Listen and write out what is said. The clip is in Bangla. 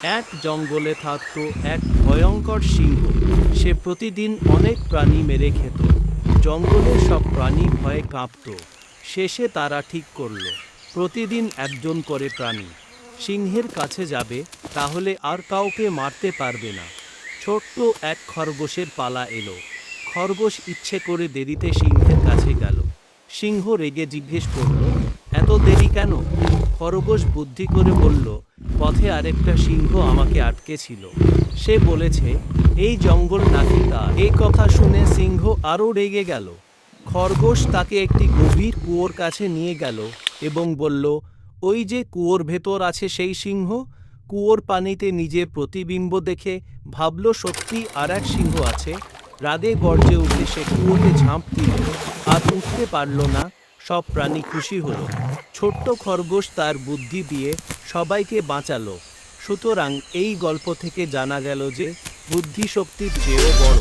এক জঙ্গলে থাকত এক ভয়ঙ্কর সিংহ। সে প্রতিদিন অনেক প্রাণী মেরে খেত। জঙ্গলের সব প্রাণী ভয়ে কাঁপত। শেষে তারা ঠিক করল, প্রতিদিন একজন করে প্রাণী সিংহের কাছে যাবে, তাহলে আর কাউকে মারতে পারবে না। ছোট্ট এক খরগোশের পালা এলো। খরগোশ ইচ্ছে করে দেরিতে সিংহের কাছে গেল। সিংহ রেগে জিজ্ঞেস করল, এত দেরি কেন? খরগোশ বুদ্ধি করে বলল, পথে আরেকটা সিংহ আমাকে আটকেছিল। সে বলেছে, এই জঙ্গল নাকি তার। এই কথা শুনে সিংহ আরও রেগে গেল। খরগোশ তাকে একটি গভীর কুয়োর কাছে নিয়ে গেল এবং বলল, ওই যে কুয়োর ভেতর আছে সেই সিংহ। কুয়োর পানিতে নিজের প্রতিবিম্ব দেখে ভাবল সত্যি আর এক সিংহ আছে। রাগে গর্জে উঠে সে কুয়োতে ঝাঁপ দিল, আর উঠতে পারল না। সব প্রাণী খুশি হলো। ছোট্ট খরগোশ তার বুদ্ধি দিয়ে সবাইকে বাঁচালো। সুতরাং এই গল্প থেকে জানা গেল যে বুদ্ধি শক্তির চেয়েও বড়।